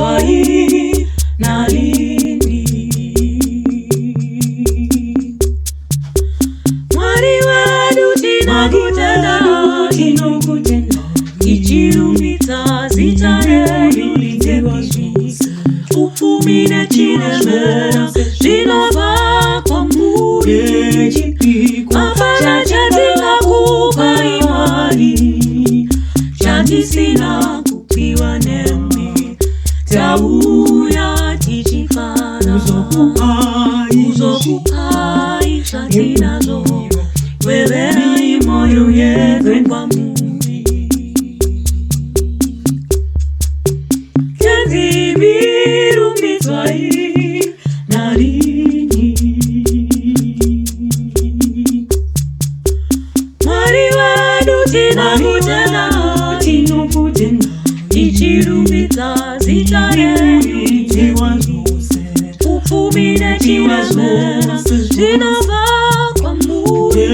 Swahili na Lindi. Mwari wedu tinokutenda ichirumidza zita redu lidzikwa zvose. Upfumi nechiremera zvinobva kwamuri. Hapana chatingakupai Mwari chatisina kupiwa nemi. Tauya tichifara kuzokupai zvatinazvo. Weverai moyo yedu kwamuri. Tenzi virumbidzwa na Lindi. Mwari wedu tinokutenda ichirumbidza zita redu lidzikwa zvose. Upfumi nechiremera zvinobva kwamuri.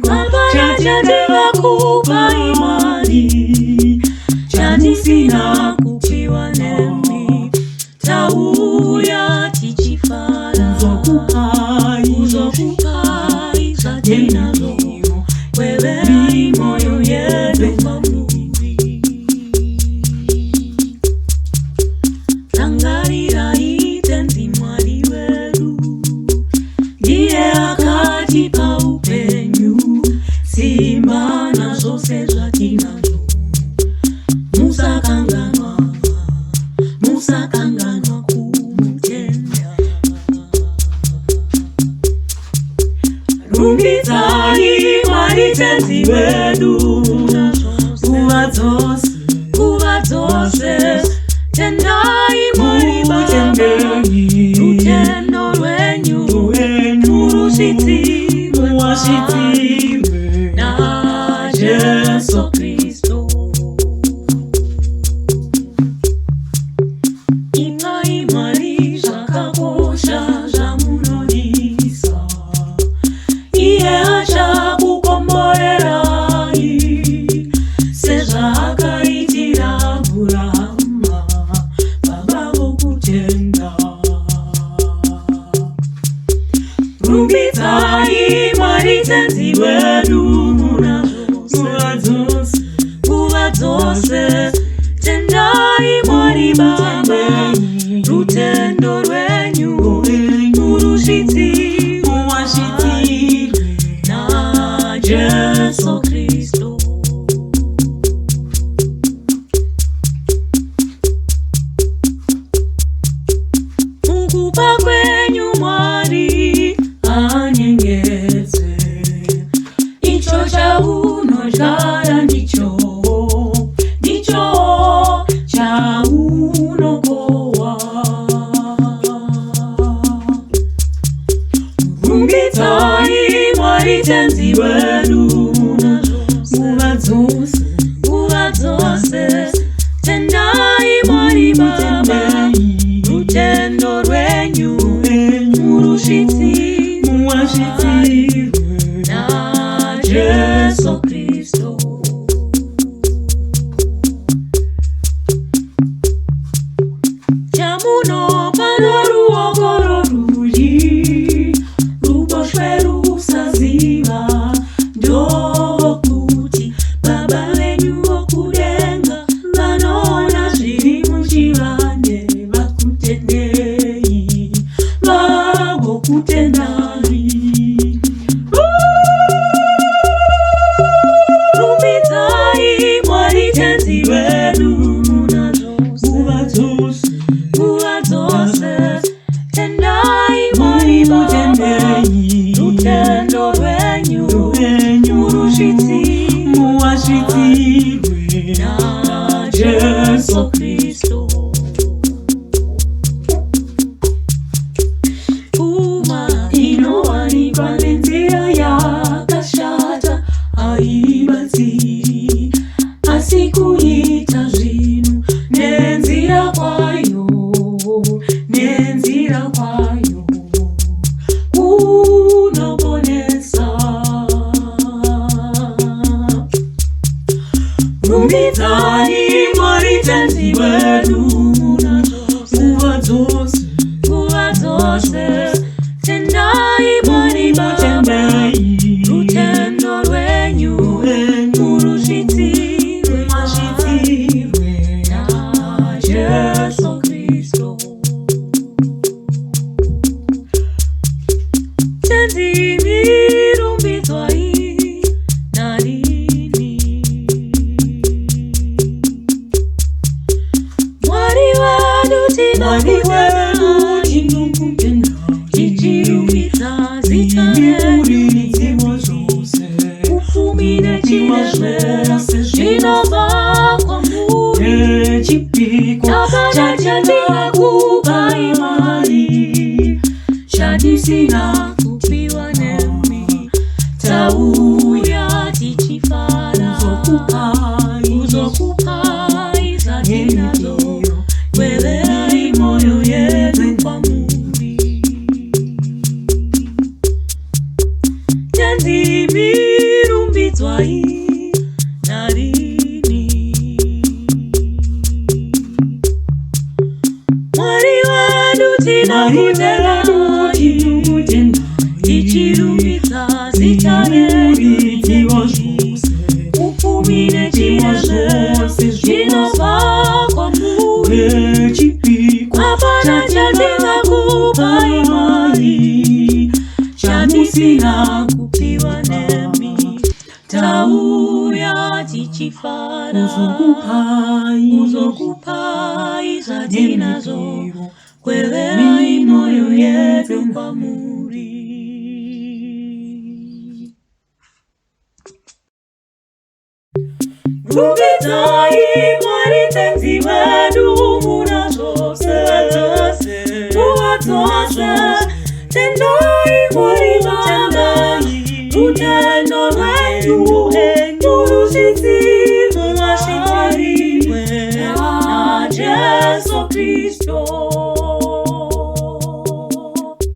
Hapana chatingakupai Mwari chatisina kupiwa nemi. Tauya tichifara kuzokupai zvatinazvo. Weverai moyo yedu kwamuri. Rangarirai tenzi Mwari wedu, ndiye akatipa upenyu, simba na zvose zvatinazvo. Musakanganwa kumutenda. Rumbidzai Mwari tenzi wedu nguva dzose. Tendai Mwari Baba rutendo rwenyu murusvidzirwe naJesu Kristu. Ipai Mwari zvakakosha zvamunodisa. Iye achakukomborerai sezvaakaitira Abhurahama baba vokutenda. Rumbidzai Mwari tenzi wedu nguva dzose. Tendai Mwari Baba rutendo rwenyu murusvidzirwe naJesu Kristu. Mukupa kwenyu Mwari anyengedze. Icho chaunodyara ndicho chaunokohwa. Rumbidzai Mwari tenzi wedu nguva dzose. Tendai Mwari Baba rutendo rwenyu murusvidzirwe naJesu Kristu. Chamunopa noruoko rworudyi, ruboshwe rusaziva, ndokuti Baba venyu vokudenga vanoona zviri muchivande vakutendei, vagokutendai. Rumbidzai Mwari tenzi wedu nguva dzose. Tendai Mwari Baba rutendo rwenyu murusvidzirwe naJesu Kristu. Pfuma inowanikwa nenzira yakashata haibatsiri, asi kuita zvinhu nenzira kwayo kunoponesa. Rumbidzai Mwari tenzi wedu zose. Tendai Mwari Baba, rutendo rwenyu murushitirwe na Yesu Kristo. Tenzi mirumbidzwai narini, Mwari wedu tinokutenda, tichirumbidza zita renyu, ufumi nechiremera zvinobva kwamuri. Tabata chandingakupai Mwari, chandisina kupiwa nemi, tauya tichifara kuzokupai zatinazo, kweverai moyo yedu kwamuri. Tenzi mirumbidzwai narini, Mwari wedu tinokutenda, tichirumbidza zita renyu, ufumi nechiremera zvinobva kwamuri. Hapana chandingakupai Mwari, chandisina kupiwa nemi, tauya tichifara kuzokupai zatinazo, kweverai moyo yedu kwamuri. Rumbidzai Mwari tenzi wedu muna zvose, nguva dzose. Tendai Mwari Baba, rutendo rwenyu murushitirwe na Yesu Kristo.